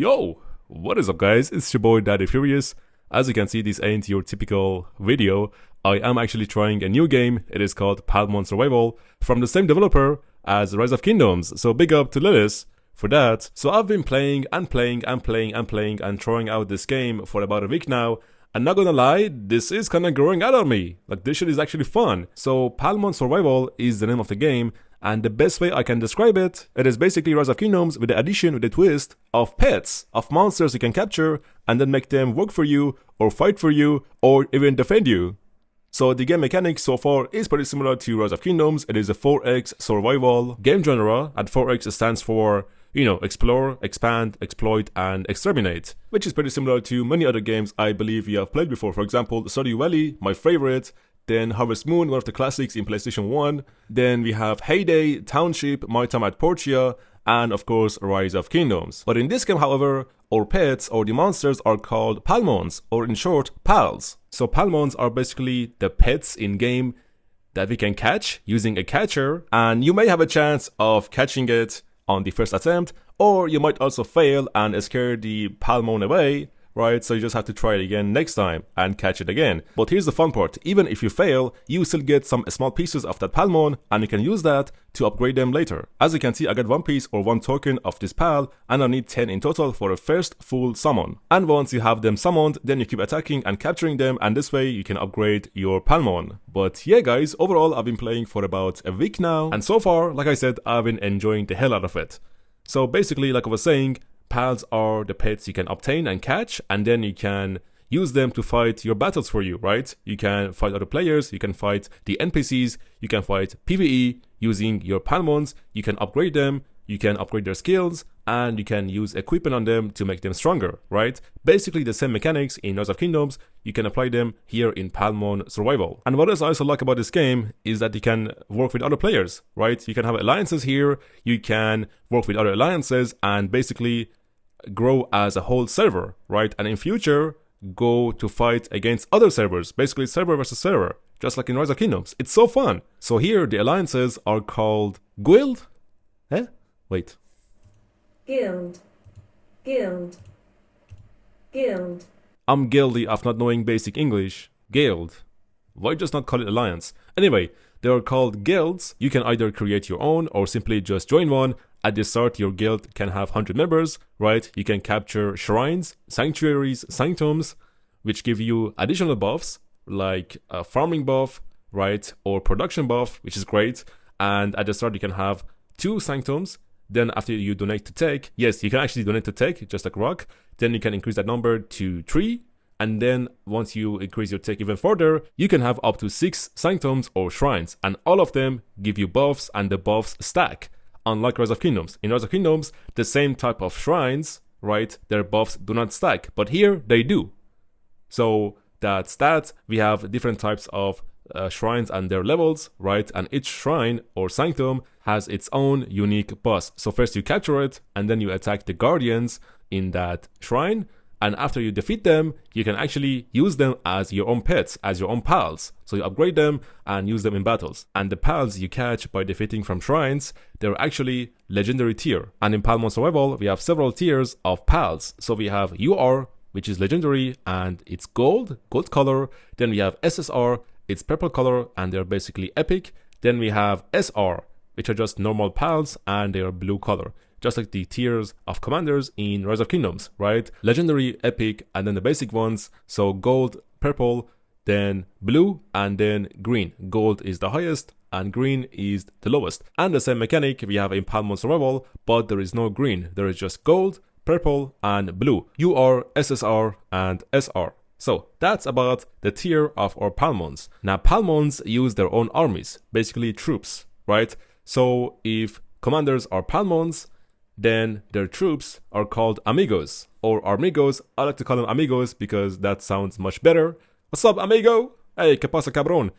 Yo, what is up guys, it's your boy Daddy Furious. As you can see, this ain't your typical video. I am actually trying a new game. It is called Palmon Survival from the same developer as Rise of Kingdoms. So big up to Lilith for that. So I've been playing and trying out this game for about a week now. And not gonna lie, this is kinda growing out on me. Like, this shit is actually fun. So Palmon Survival is the name of the game. And the best way I can describe it, it is basically Rise of Kingdoms with the addition, with the twist of pets, of monsters you can capture and then make them work for you, or fight for you, or even defend you. So the game mechanics so far is pretty similar to Rise of Kingdoms. It is a 4X survival game genre, and 4X stands for, you know, explore, expand, exploit, and exterminate, which is pretty similar to many other games I believe you have played before. For example, Stardew Valley, my favorite. Then Harvest Moon, one of the classics in PlayStation 1. Then we have Heyday, Township, My Time at Portia, and of course Rise of Kingdoms. But in this game, however, our pets or the monsters are called Palmons, or in short, pals. So Palmons are basically the pets in game that we can catch using a catcher, and you may have a chance of catching it on the first attempt, or you might also fail and scare the Palmon away. Right, so you just have to try it again next time and catch it again. But here's the fun part, even if you fail, you still get some small pieces of that Palmon and you can use that to upgrade them later. As you can see, I got 1 piece or 1 token of this pal, and I need 10 in total for a first full summon. And once you have them summoned, then you keep attacking and capturing them, and this way you can upgrade your Palmon. But yeah guys, overall I've been playing for about a week now, and so far, like I said, I've been enjoying the hell out of it. So basically, like I was saying, pals are the pets you can obtain and catch, and then you can use them to fight your battles for you, right? You can fight other players, you can fight the NPCs, you can fight PvE using your Palmons, you can upgrade them, you can upgrade their skills, and you can use equipment on them to make them stronger, right? Basically the same mechanics in Rise of Kingdoms, you can apply them here in Palmon Survival. And what else I also like about this game is that you can work with other players, right? You can have alliances here, you can work with other alliances, and basically grow as a whole server, right? And in future, go to fight against other servers, basically server versus server, just like in Rise of Kingdoms. It's so fun. So here, the alliances are called Guild? Wait. Guild. I'm guilty of not knowing basic English. Guild. Why just not call it alliance? Anyway, they are called guilds. You can either create your own or simply just join one. At the start, your guild can have 100 members, right? You can capture shrines, sanctuaries, sanctums, which give you additional buffs, like a farming buff, right? Or production buff, which is great. And at the start, you can have 2 sanctums. Then after you donate to tech, yes, you can actually donate to tech, just like rock. Then you can increase that number to 3. And then once you increase your tech even further, you can have up to 6 sanctums or shrines. And all of them give you buffs, and the buffs stack. Unlike Rise of Kingdoms. In Rise of Kingdoms, the same type of shrines, right, their buffs do not stack. But here, they do. So that's that. We have different types of shrines and their levels, right? And each shrine or sanctum has its own unique boss. So first you capture it, and then you attack the guardians in that shrine. And after you defeat them, you can actually use them as your own pets, as your own pals. So you upgrade them and use them in battles. And the pals you catch by defeating from shrines, they're actually legendary tier. And in Palmon Survival, we have several tiers of pals. So we have UR, which is legendary, and it's gold color. Then we have SSR, it's purple color, and they're basically epic. Then we have SR, which are just normal pals, and they are blue color. Just like the tiers of commanders in Rise of Kingdoms, right? Legendary, epic, and then the basic ones. So gold, purple, then blue, and then green. Gold is the highest, and green is the lowest. And the same mechanic we have in Palmon Survival, but there is no green. There is just gold, purple, and blue. UR, SSR, and SR. So that's about the tier of our Palmons. Now Palmons use their own armies, basically troops, right? So if commanders are Palmons, then their troops are called amigos, or armigos. I like to call them amigos because that sounds much better. What's up, amigo? Hey, ¿qué pasa, cabrón?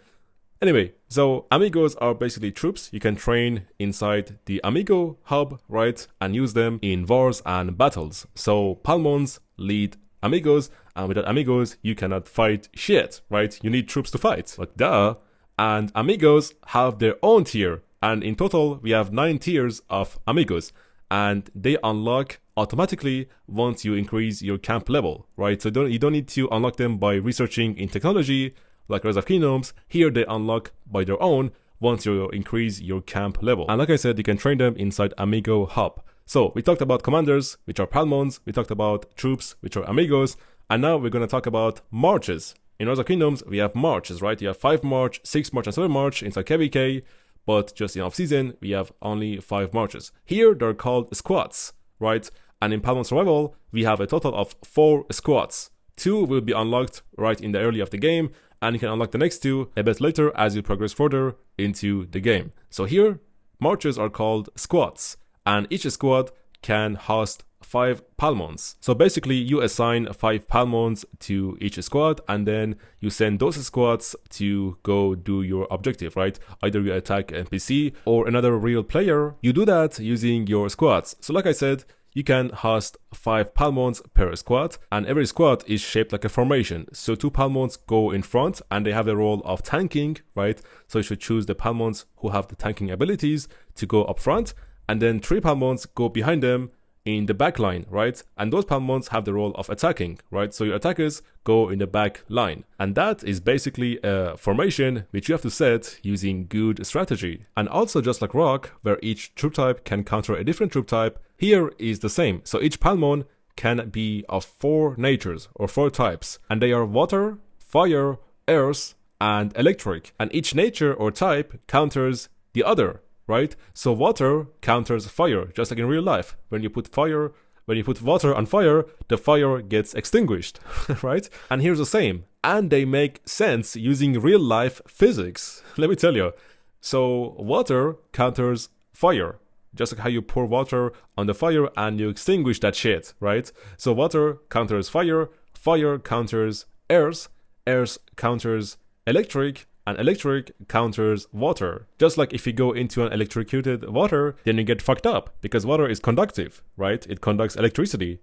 Anyway, so amigos are basically troops you can train inside the amigo hub, right? And use them in wars and battles. So Palmons lead amigos, and without amigos, you cannot fight shit, right? You need troops to fight, like duh. And amigos have their own tier, and in total, we have 9 tiers of amigos. and they unlock automatically once you increase your camp level, right? So you don't need to unlock them by researching in technology like Rise of Kingdoms. Here they unlock by their own once you increase your camp level. And like I said, you can train them inside Amigo Hub. So we talked about commanders, which are Palmons, we talked about troops, which are amigos, and now we're going to talk about marches. In Rise of Kingdoms, we have marches, right? You have 5 march, 6 march, and 7 march inside KVK, but just in off-season, we have only 5 marches. Here, they're called squads, right? And in Palmon Survival, we have a total of 4 squads. 2 will be unlocked right in the early of the game, and you can unlock the next 2 a bit later as you progress further into the game. So here, marches are called squads, and each squad can host 5 Palmons. So basically, you assign 5 Palmons to each squad, and then you send those squads to go do your objective, right? Either you attack NPC or another real player. You do that using your squads. So like I said, you can host 5 Palmons per squad, and every squad is shaped like a formation. So 2 Palmons go in front, and they have the role of tanking, right? So you should choose the Palmons who have the tanking abilities to go up front, and then 3 Palmons go behind them in the back line, right? And those Palmons have the role of attacking, right? So your attackers go in the back line. And that is basically a formation which you have to set using good strategy. And also just like Rock, where each troop type can counter a different troop type, here is the same. So each Palmon can be of 4 natures or 4 types. And they are water, fire, earth, and electric. And each nature or type counters the other, right? So water counters fire, just like in real life. When you put water on fire, the fire gets extinguished, right? And here's the same. And they make sense using real life physics. Let me tell you. So water counters fire, just like how you pour water on the fire and you extinguish that shit, right? So water counters fire, fire counters earth, earth counters electric, and electric counters water. Just like if you go into an electrocuted water, then you get fucked up because water is conductive, right? It conducts electricity.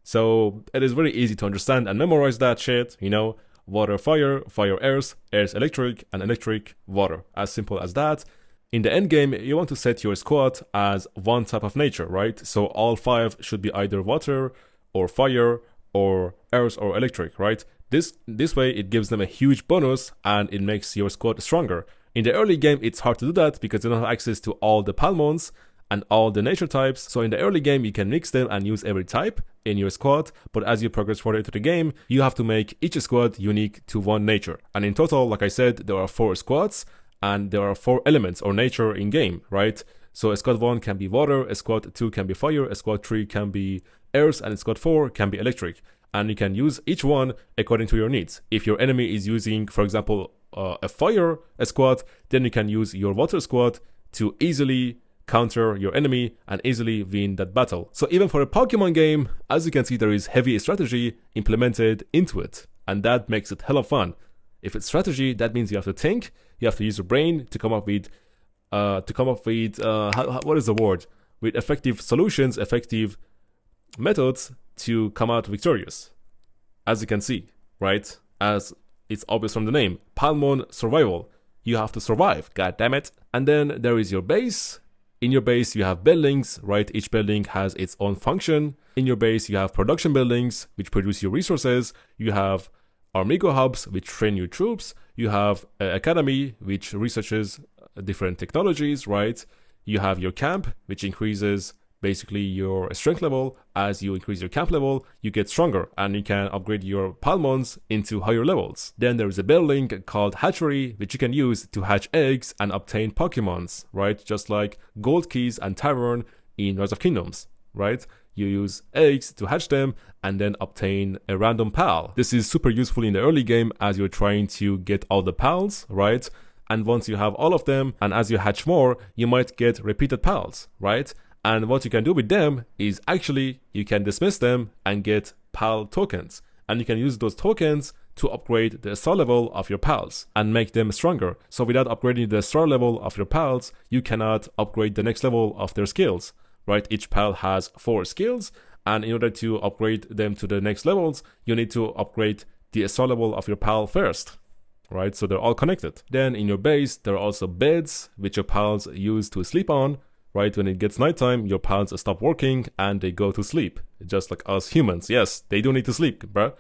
So it is very easy to understand and memorize that shit, you know, water, fire, fire, earth, earth, electric, and electric, water. As simple as that. In the end game, you want to set your squad as one type of nature, right? So all 5 should be either water or fire or earth or electric, right? This way, it gives them a huge bonus and it makes your squad stronger. In the early game, it's hard to do that because you don't have access to all the Palmons and all the nature types. So in the early game, you can mix them and use every type in your squad. But as you progress further into the game, you have to make each squad unique to one nature. And in total, like I said, there are 4 squads and there are 4 elements or nature in game, right? So a squad 1 can be water, a squad 2 can be fire, a squad 3 can be earth, and a squad 4 can be electric. And you can use each one according to your needs. If your enemy is using, for example, a fire squad, then you can use your water squad to easily counter your enemy and easily win that battle. So even for a Pokemon game, as you can see, there is heavy strategy implemented into it. And that makes it hella fun. If it's strategy, that means you have to think, you have to use your brain to come up with, what is the word? With effective solutions, effective methods to come out victorious. As you can see, right? As it's obvious from the name, Palmon Survival. You have to survive, god damn it. And then there is your base. In your base, you have buildings, right? Each building has its own function. In your base, you have production buildings, which produce your resources. You have Amigo hubs, which train your troops. You have an academy, which researches different technologies, right? You have your camp, which increases basically your strength level. As you increase your camp level, you get stronger and you can upgrade your Palmons into higher levels. Then there is a building called hatchery, which you can use to hatch eggs and obtain Pokemons, right? Just like gold keys and tavern in Rise of Kingdoms, right? You use eggs to hatch them and then obtain a random pal. This is super useful in the early game as you're trying to get all the pals, right? And once you have all of them, and as you hatch more, you might get repeated pals, right? And what you can do with them is actually you can dismiss them and get pal tokens. And you can use those tokens to upgrade the star level of your pals and make them stronger. So without upgrading the star level of your pals, you cannot upgrade the next level of their skills, right? Each pal has 4 skills. And in order to upgrade them to the next levels, you need to upgrade the star level of your pal first, right? So they're all connected. Then in your base, there are also beds which your pals use to sleep on. right? When it gets nighttime, your pals stop working and they go to sleep. Just like us humans. Yes, they do need to sleep, bruh.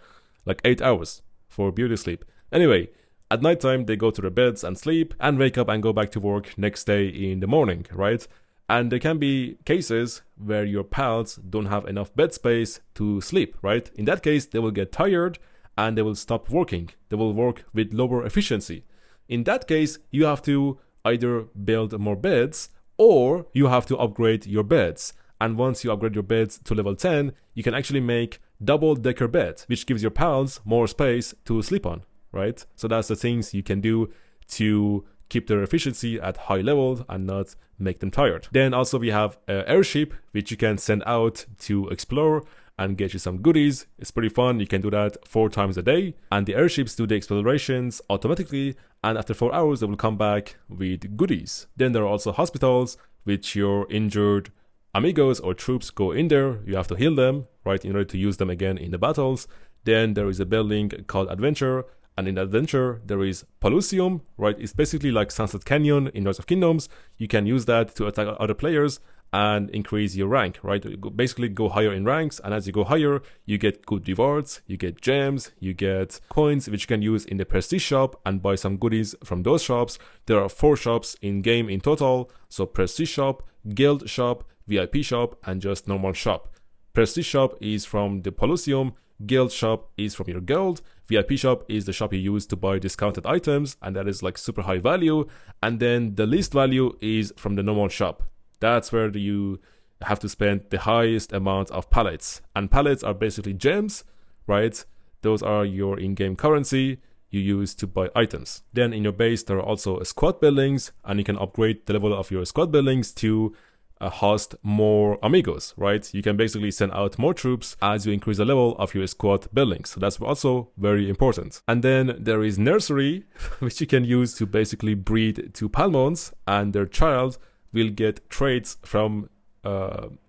Like 8 hours for beauty sleep. Anyway, at nighttime, they go to their beds and sleep and wake up and go back to work next day in the morning, right? And there can be cases where your pals don't have enough bed space to sleep, right? In that case, they will get tired and they will stop working. They will work with lower efficiency. In that case, you have to either build more beds or you have to upgrade your beds. And once you upgrade your beds to level 10, you can actually make double-decker beds, which gives your pals more space to sleep on, right? So that's the things you can do to keep their efficiency at high levels and not make them tired. Then also we have an airship, which you can send out to explore and get you some goodies. It's pretty fun. You can do that 4 times a day. And the airships do the explorations automatically. And after 4 hours, they will come back with goodies. Then there are also hospitals, which your injured amigos or troops go in there. You have to heal them, right, in order to use them again in the battles. Then there is a building called Adventure. And in Adventure, there is Palmon, right? It's basically like Sunset Canyon in Rise of Kingdoms. You can use that to attack other players and increase your rank, right? You basically go higher in ranks, and as you go higher, you get good rewards, you get gems, you get coins, which you can use in the Prestige shop and buy some goodies from those shops. There are 4 shops in-game in total, so Prestige shop, Guild shop, VIP shop, and just normal shop. Prestige shop is from the Palmon, Guild shop is from your guild, VIP shop is the shop you use to buy discounted items, and that is like super high value, and then the least value is from the normal shop. That's where you have to spend the highest amount of pallets, and pallets are basically gems, right? Those are your in-game currency you use to buy items. Then in your base there are also squad buildings, and you can upgrade the level of your squad buildings to host more amigos, right? You can basically send out more troops as you increase the level of your squad buildings. So that's also very important. And then there is nursery, which you can use to basically breed 2 Palmons, and their child will get traits from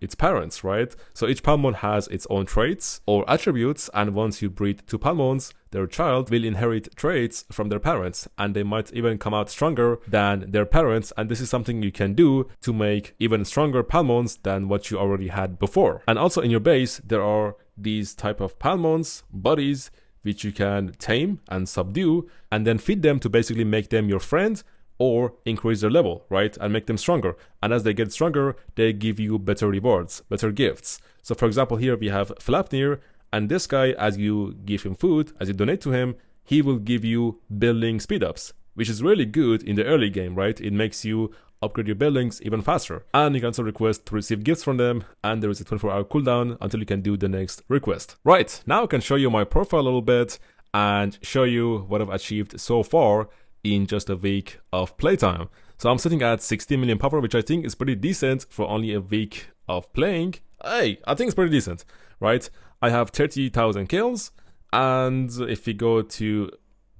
its parents, right? So each Palmon has its own traits or attributes, and once you breed 2 Palmons, their child will inherit traits from their parents, and they might even come out stronger than their parents. And this is something you can do to make even stronger Palmons than what you already had before. And also in your base, there are these type of Palmons, buddies, which you can tame and subdue, and then feed them to basically make them your friend, or increase their level, right, and make them stronger. And as they get stronger, they give you better rewards, better gifts. So for example, here we have 𝒟𝒹𝓎, and this guy, as you give him food, as you donate to him, he will give you building speed-ups, which is really good in the early game, right? It makes you upgrade your buildings even faster. And you can also request to receive gifts from them, and there is a 24-hour cooldown until you can do the next request. Right, now I can show you my profile a little bit and show you what I've achieved so far in just a week of playtime. So I'm sitting at 16 million power, which I think is pretty decent for only a week of playing. Hey, I think it's pretty decent, right? I have 30,000 kills, and if we go to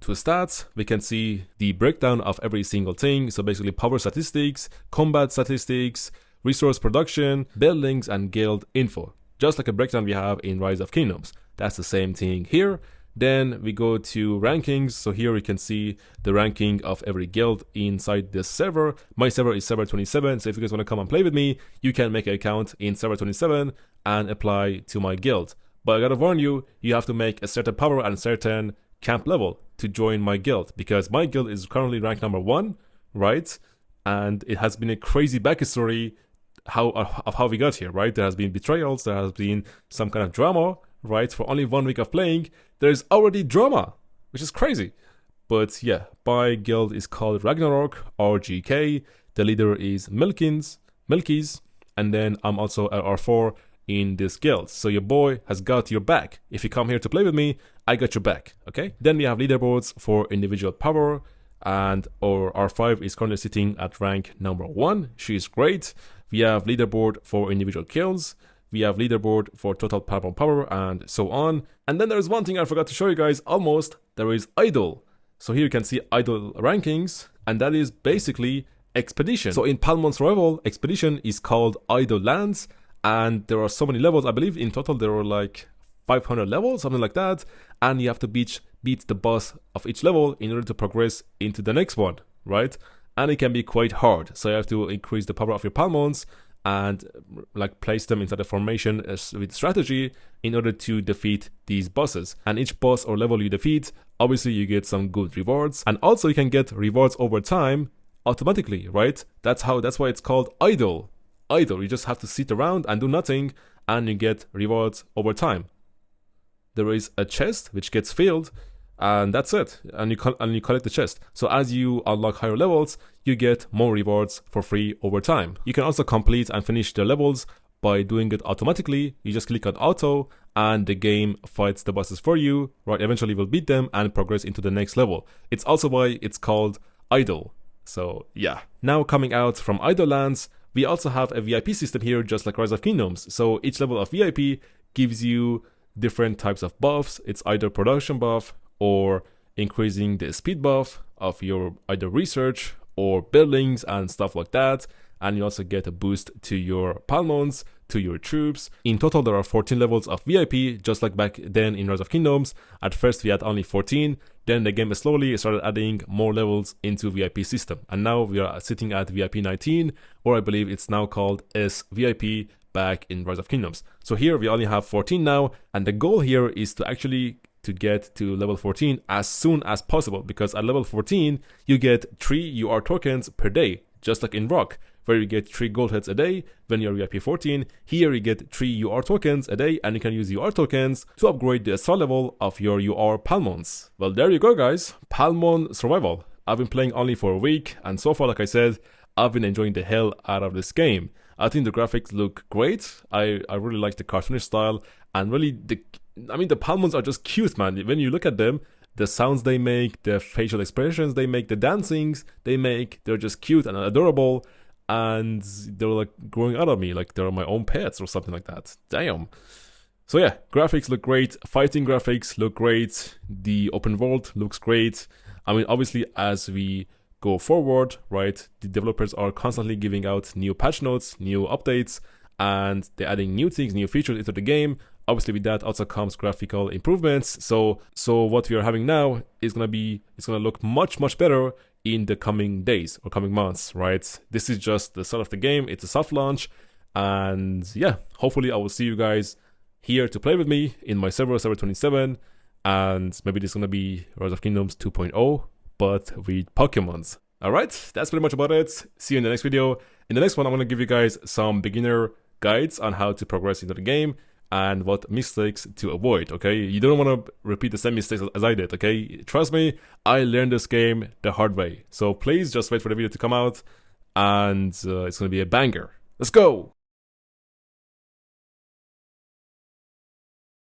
stats, we can see the breakdown of every single thing. So basically power statistics, combat statistics, resource production, buildings, and guild info. Just like a breakdown we have in Rise of Kingdoms. That's the same thing here. Then we go to rankings. So here we can see the ranking of every guild inside this server. My server is server 27. So if you guys want to come and play with me, you can make an account in server 27 and apply to my guild. But I gotta warn you, you have to make a certain power and a certain camp level to join my guild, because my guild is currently ranked number 1, right? And it has been a crazy backstory of how we got here, right? There has been betrayals, there has been some kind of drama, right? For only 1 week of playing, there's already drama, which is crazy. But yeah, my guild is called 𝒟𝒹𝒹𝓎 RGK. The leader is 𝒟𝒹𝒹𝓎, and then I'm also at R4 in this guild. So your boy has got your back. If you come here to play with me, I got your back, okay? Then we have leaderboards for individual power, and our R5 is currently sitting at rank number 1. She is great. We have leaderboard for individual kills. We have leaderboard for total Palmon power, and so on. And then there's one thing I forgot to show you guys almost. There is idle. So here you can see idle rankings, and that is basically expedition. So in Palmon survival, expedition is called Idlelands, and there are so many levels. I believe in total there are like 500 levels, something like that, and you have to beat the boss of each level in order to progress into the next one, right? and it can be quite hard. So you have to increase the power of your Palmons and like place them inside a formation with strategy in order to defeat these bosses. And each boss or level you defeat, obviously you get some good rewards, and also you can get rewards over time automatically, right? That's why it's called idle. You just have to sit around and do nothing, and you get rewards over time. There is a chest which gets filled, and that's it, and you collect the chest. So as you unlock higher levels, you get more rewards for free over time. You can also complete and finish the levels by doing it automatically. You just click on auto and the game fights the bosses for you, right? Eventually you'll beat them and progress into the next level. It's also why it's called idle. So yeah. Now coming out from Idlelands, we also have a VIP system here, just like Rise of Kingdoms. So each level of VIP gives you different types of buffs. It's either production buff or increasing the speed buff of your either research or buildings and stuff like that. And you also get a boost to your Palmons, to your troops. In total, there are 14 levels of VIP, just like back then in Rise of Kingdoms. At first, we had only 14. Then the game slowly started adding more levels into VIP system. And now we are sitting at VIP 19, or I believe it's now called SVIP back in Rise of Kingdoms. So here we only have 14 now. And the goal here is to actually get to level 14 as soon as possible, because at level 14 you get 3 UR tokens per day, just like in Rock, where you get 3 gold heads a day when you're VIP 14. Here you get 3 UR tokens a day, and you can use UR tokens to upgrade the assault level of your UR Palmons. Well, there you go guys, Palmon Survival. I've been playing only for a week, and so far, like I said, I've been enjoying the hell out of this game. I think the graphics look great. I really like the cartoonish style, and really the Palmons are just cute, man. When you look at them, the sounds they make, the facial expressions they make, the dancings they make, they're just cute and adorable, and they're like growing out of me, like they're my own pets or something like that. Damn. So yeah, graphics look great, fighting graphics look great, the open world looks great. I mean, obviously, as we go forward, right, the developers are constantly giving out new patch notes, new updates, and they're adding new things, new features into the game. Obviously, with that also comes graphical improvements. So what we are having now is it's gonna look much better in the coming days or coming months, right? This is just the start of the game. It's a soft launch, and yeah, hopefully I will see you guys here to play with me in my server 27, and maybe this is gonna be Rise of Kingdoms 2.0, but with Pokemons. All right, that's pretty much about it. See you in the next video. In the next one, I'm gonna give you guys some beginner guides on how to progress into the game and what mistakes to avoid, okay? You don't want to repeat the same mistakes as I did, okay? Trust me, I learned this game the hard way. So please just wait for the video to come out, and it's going to be a banger. Let's go!